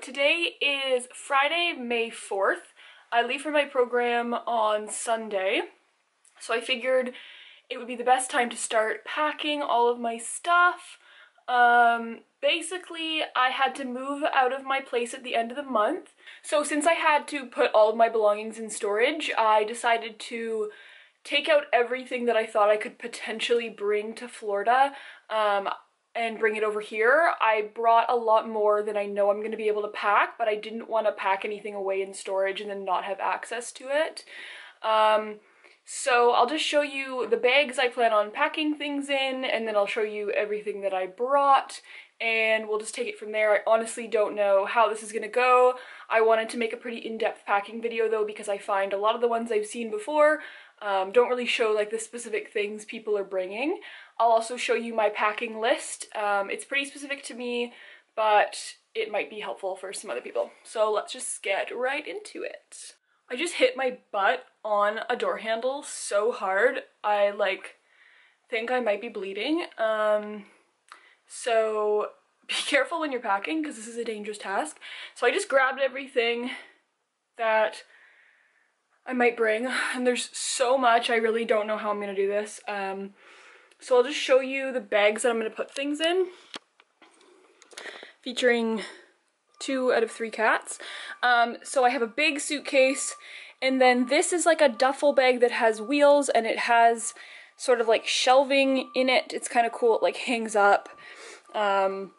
today is Friday, May 4th. I leave for my program on Sunday, so I figured it would be the best time to start packing all of my stuff. Basically, I had to move out of my place at the end of the month, so since I had to put all of my belongings in storage, I decided to take out everything that I thought I could potentially bring to Florida, and bring it over here. I brought a lot more than I know I'm going to be able to pack, but I didn't want to pack anything away in storage and then not have access to it. So I'll just show you the bags I plan on packing things in, and then I'll show you everything that I brought, and we'll just take it from there. I honestly don't know how this is going to go. I wanted to make a pretty in-depth packing video though, because I find a lot of the ones I've seen before don't really show like the specific things people are bringing. I'll also show you my packing list. It's pretty specific to me, but it might be helpful for some other people. So let's just get right into it. I just hit my butt on a door handle so hard, I think I might be bleeding. So be careful when you're packing because this is a dangerous task. So I just grabbed everything that I might bring, and there's so much, I really don't know how I'm gonna do this. So I'll just show you the bags that I'm gonna put things in, featuring 2 out of 3 cats. So I have a big suitcase, and then this is like a duffel bag that has wheels, and it has sort of like shelving in it. It's kind of cool, it like hangs up. And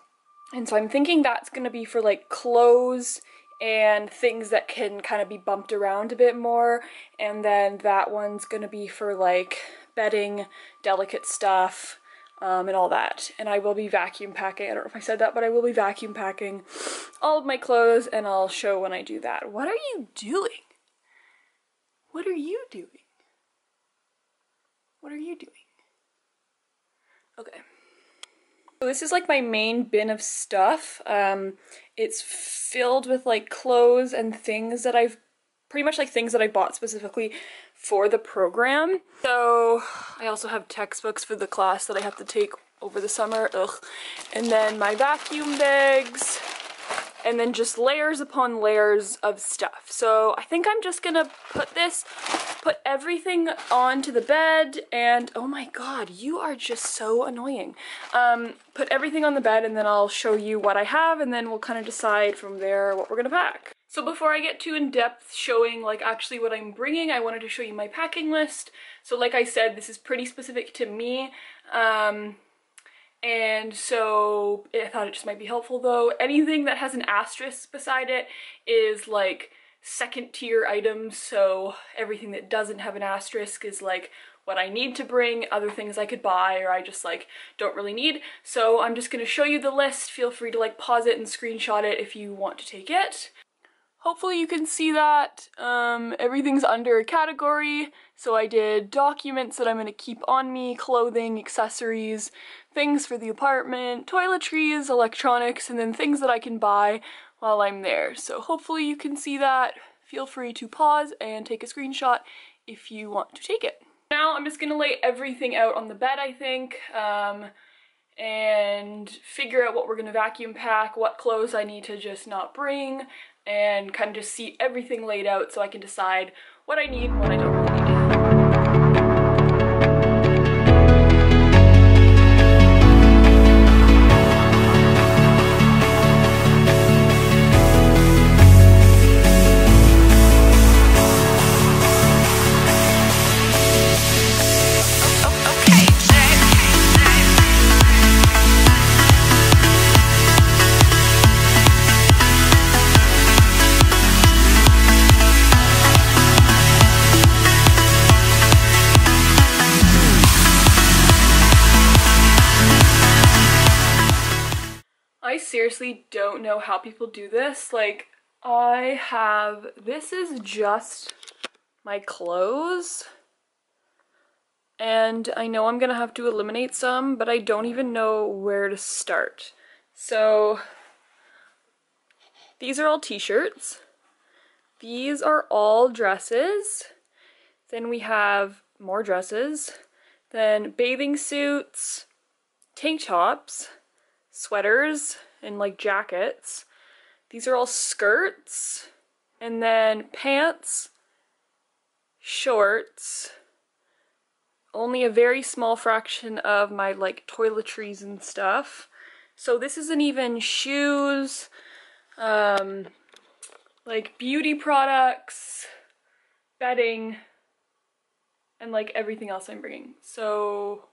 so I'm thinking that's gonna be for like clothes and things that can kind of be bumped around a bit more, and then that one's gonna be for like bedding, delicate stuff, and all that. And I will be vacuum packing. I don't know if I said that, but I will be vacuum packing all of my clothes, and I'll show when I do that. What are you doing? What are you doing? What are you doing? Okay. So this is like my main bin of stuff. It's filled with like clothes and things that pretty much like things that I bought specifically for the program. So I also have textbooks for the class that I have to take over the summer. And then my vacuum bags, and then just layers upon layers of stuff. So I think I'm just gonna put everything onto the bed, and oh my god, you are just so annoying. Put everything on the bed, and then I'll show you what I have, and then we'll kind of decide from there what we're gonna pack. So before I get too in-depth showing like actually what I'm bringing, I wanted to show you my packing list. So like I said, this is pretty specific to me. And so I thought it just might be helpful though. Anything that has an asterisk beside it is like second tier items, so everything that doesn't have an asterisk is like what I need to bring, other things I could buy or I just like don't really need. So I'm just gonna show you the list. Feel free to like pause it and screenshot it if you want to take it. Hopefully you can see that. Everything's under a category. So I did documents that I'm going to keep on me, clothing, accessories, things for the apartment, toiletries, electronics, and then things that I can buy while I'm there. So hopefully you can see that. Feel free to pause and take a screenshot if you want to take it. Now I'm just going to lay everything out on the bed, I think, and figure out what we're going to vacuum pack, what clothes I need to just not bring, and kind of just see everything laid out so I can decide what I need and what I don't really need. I seriously don't know how people do this. Like, this is just my clothes, and I know I'm gonna have to eliminate some, but I don't even know where to start. So these are all t-shirts, these are all dresses, then we have more dresses, then bathing suits, tank tops, sweaters, and like jackets, These are all skirts, and then pants, shorts, only a very small fraction of my like toiletries and stuff. So this isn't even shoes, like beauty products, bedding, and like everything else I'm bringing. So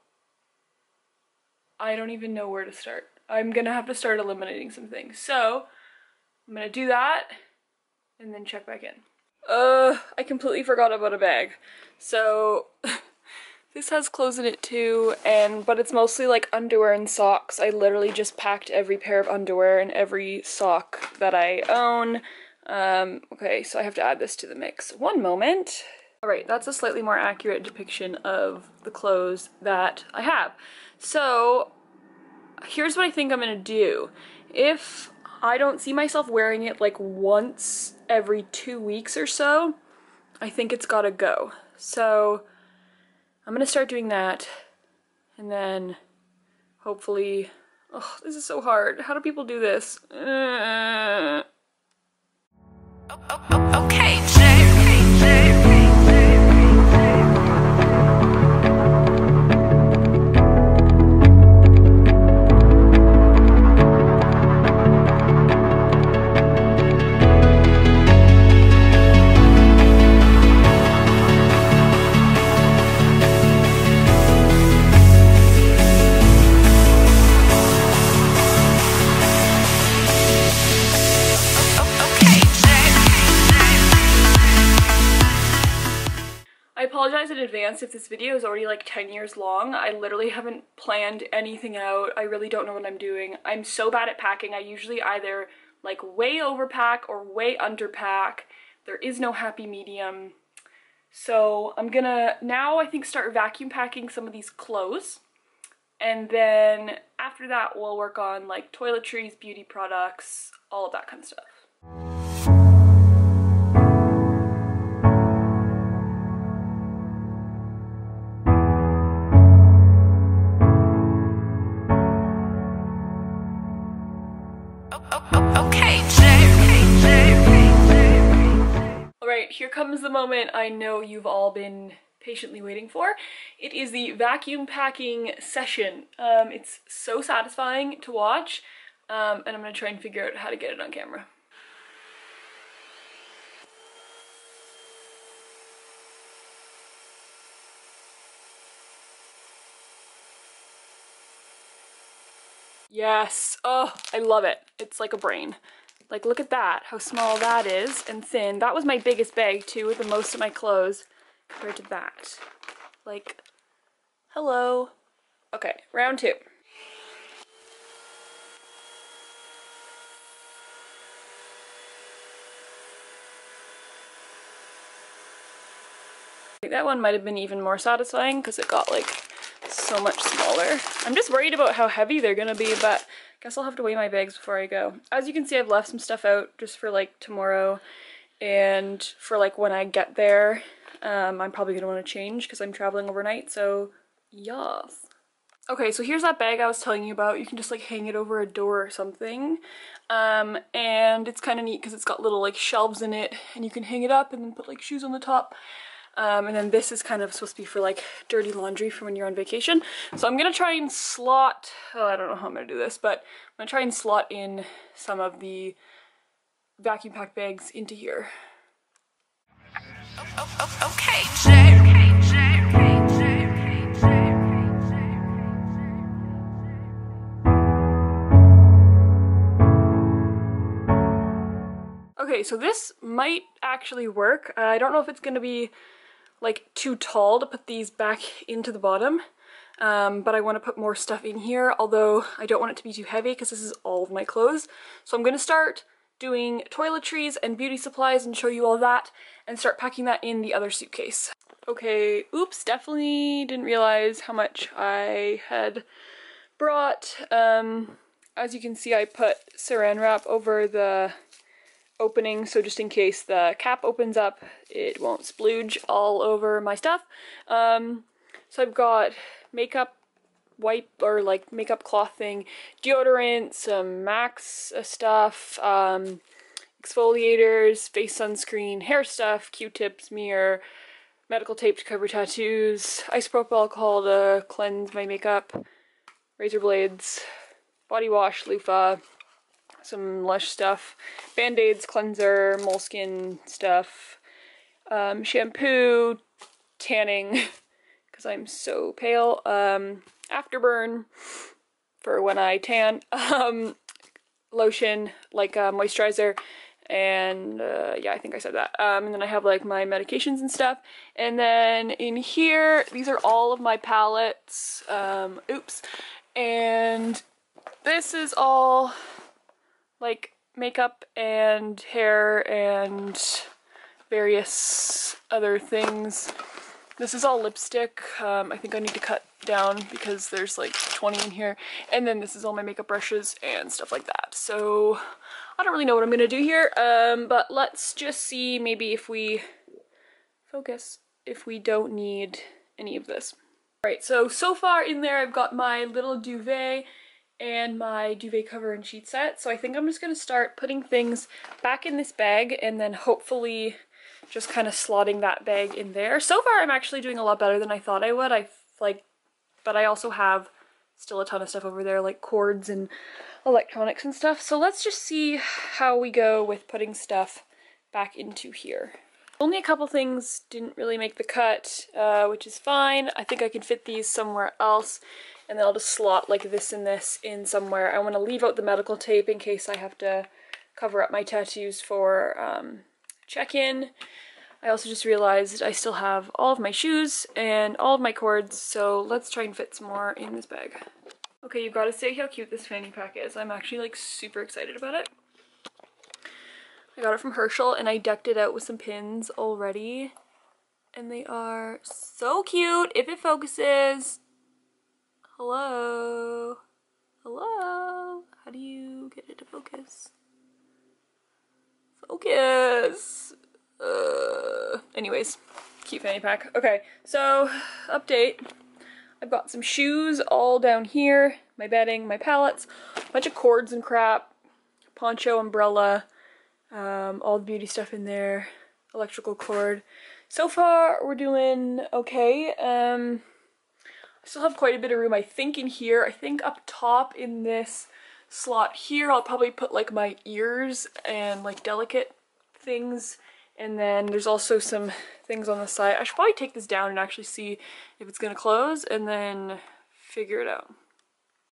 I don't even know where to start. I'm gonna have to start eliminating some things. So I'm gonna do that and then check back in. I completely forgot about a bag. So this has clothes in it too, but it's mostly like underwear and socks. I literally just packed every pair of underwear and every sock that I own. Okay, so I have to add this to the mix. One moment. Alright, that's a slightly more accurate depiction of the clothes that I have. So here's what I think I'm gonna do. If I don't see myself wearing it like once every 2 weeks or so, I think it's gotta go. So I'm gonna start doing that, and then hopefully, oh, this is so hard. How do people do this? Okay, Jay. I apologize in advance if this video is already like 10 years long. I literally haven't planned anything out. I really don't know what I'm doing. I'm so bad at packing. I usually either like way overpack or way underpack. There is no happy medium. So I'm gonna now I think start vacuum packing some of these clothes. And then after that we'll work on like toiletries, beauty products, all of that kind of stuff. Okay, Jay. Alright, here comes the moment I know you've all been patiently waiting for. It is the vacuum packing session. It's so satisfying to watch, and I'm gonna try and figure out how to get it on camera. Yes, oh, I love it. It's like a brain. Like, look at that, how small that is and thin. That was my biggest bag too, with the most of my clothes compared to that. Like, hello. Okay, round two. That one might have been even more satisfying because it got like so much smaller. I'm just worried about how heavy they're gonna be, but I guess I'll have to weigh my bags before I go. As you can see, I've left some stuff out just for like tomorrow and for like when I get there. I'm probably gonna want to change because I'm traveling overnight, so yes. Okay, so here's that bag I was telling you about. You can just like hang it over a door or something. And it's kind of neat because it's got little like shelves in it and you can hang it up and then put like shoes on the top. And then this is kind of supposed to be for like dirty laundry for when you're on vacation. So I'm gonna try and slot, oh, I don't know how I'm gonna do this, but I'm gonna try and slot in some of the vacuum pack bags into here. Okay, Jay. Okay, so this might actually work. I don't know if it's gonna be like too tall to put these back into the bottom, but I want to put more stuff in here, although I don't want it to be too heavy because this is all of my clothes. So I'm going to start doing toiletries and beauty supplies and show you all that and start packing that in the other suitcase. Okay, oops, definitely didn't realize how much I had brought. As you can see, I put saran wrap over the opening, so just in case the cap opens up, it won't splooge all over my stuff. So I've got makeup wipe or like makeup cloth thing, deodorant, some Max stuff, exfoliators, face sunscreen, hair stuff, Q-tips, mirror, medical tape to cover tattoos, isopropyl alcohol to cleanse my makeup, razor blades, body wash, loofah, some Lush stuff, band-aids, cleanser, moleskin stuff, shampoo, tanning, because I'm so pale, afterburn for when I tan, lotion, like moisturizer, and yeah, I think I said that. And then I have like my medications and stuff. And then in here, these are all of my palettes. Oops. And this is all like makeup and hair and various other things. This is all lipstick. I think I need to cut down because there's like 20 in here. And then this is all my makeup brushes and stuff like that. So I don't really know what I'm gonna do here, but let's just see maybe if we focus, if we don't need any of this. All right, so far in there I've got my little duvet and my duvet cover and sheet set. So I think I'm just gonna start putting things back in this bag and then hopefully just kind of slotting that bag in there. So far I'm actually doing a lot better than I thought I would. But I also have still a ton of stuff over there, like cords and electronics and stuff. So let's just see how we go with putting stuff back into here. Only a couple things didn't really make the cut, which is fine. I think I can fit these somewhere else, and then I'll just slot like this and this in somewhere. I want to leave out the medical tape in case I have to cover up my tattoos for check-in. I also just realized I still have all of my shoes and all of my cords, so let's try and fit some more in this bag. Okay, you've got to say how cute this fanny pack is. I'm actually like super excited about it. I got it from Herschel and I decked it out with some pins already. And they are so cute. If it focuses. Hello? Hello? How do you get it to focus? Focus! Anyways, cute fanny pack. Okay, so update. I've got some shoes all down here, my bedding, my palettes, a bunch of cords and crap, poncho, umbrella, all the beauty stuff in there, electrical cord. So far, we're doing okay. I still have quite a bit of room, I think, in here. I think up top in this slot here, I'll probably put like my ears and like delicate things. And then there's also some things on the side. I should probably take this down and actually see if it's gonna close and then figure it out.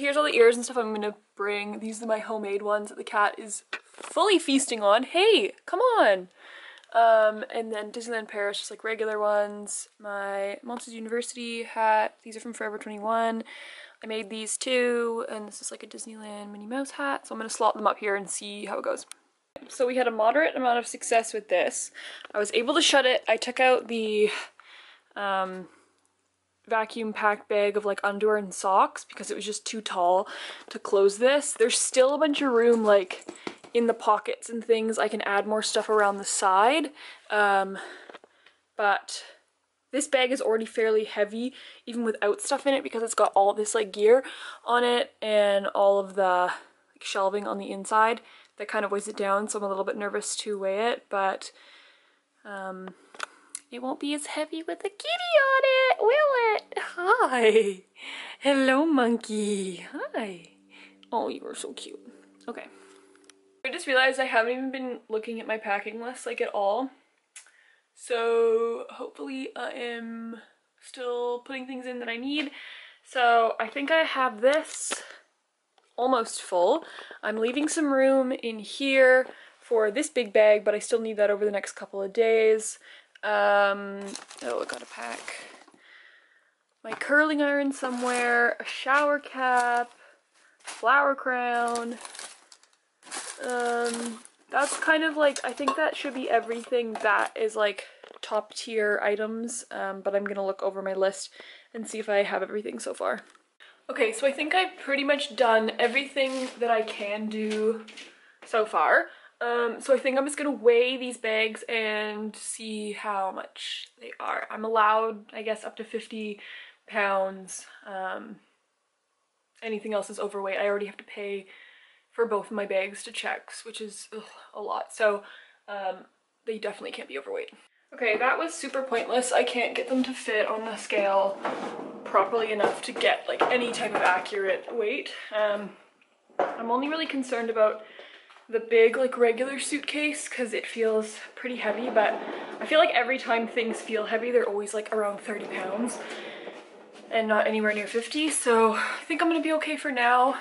Here's all the ears and stuff I'm gonna bring. These are my homemade ones that the cat is fully feasting on. Hey, come on! And then Disneyland Paris, just like regular ones. My Monsters University hat. These are from Forever 21. I made these too, and this is like a Disneyland Minnie Mouse hat. So I'm gonna slot them up here and see how it goes. So we had a moderate amount of success with this. I was able to shut it. I took out the vacuum packed bag of like underwear and socks because it was just too tall to close this. There's still a bunch of room like in the pockets and things. I can add more stuff around the side, but this bag is already fairly heavy even without stuff in it because it's got all this like gear on it and all of the like shelving on the inside that kind of weighs it down, so I'm a little bit nervous to weigh it, but it won't be as heavy with the kitty on it, will it? Hi! Hello, monkey! Hi! Oh, you are so cute. Okay. I just realized I haven't even been looking at my packing list, like, at all. So, hopefully I am still putting things in that I need. So, I think I have this almost full. I'm leaving some room in here for this big bag, but I still need that over the next couple of days. Oh, I gotta pack my curling iron somewhere, a shower cap, flower crown. That's kind of like, I think that should be everything that is like top tier items, but I'm gonna look over my list and see if I have everything so far. Okay, so I think I've pretty much done everything that I can do so far. So I think I'm just gonna weigh these bags and see how much they are. I'm allowed, I guess, up to 50 pounds. Anything else is overweight. I already have to pay for both of my bags to check, which is a lot. So they definitely can't be overweight. Okay, that was super pointless. I can't get them to fit on the scale properly enough to get like any type of accurate weight. I'm only really concerned about the big like regular suitcase because it feels pretty heavy, but I feel like every time things feel heavy, they're always like around 30 pounds and not anywhere near 50. So I think I'm gonna be okay for now.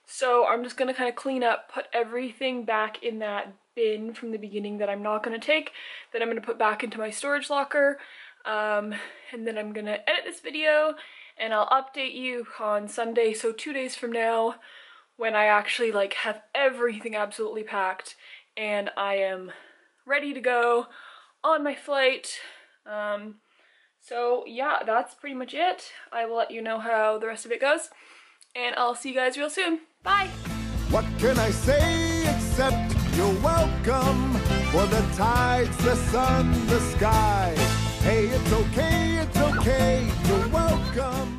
So I'm just gonna kind of clean up, put everything back in that bin from the beginning that I'm not gonna take, that I'm gonna put back into my storage locker, and then I'm gonna edit this video and I'll update you on Sunday, so 2 days from now, when I actually like have everything absolutely packed and I am ready to go on my flight. So yeah, that's pretty much it. I will let you know how the rest of it goes, and I'll see you guys real soon. Bye! What can I say except you're welcome for the tides, the sun, the sky. Hey, it's okay, you're welcome.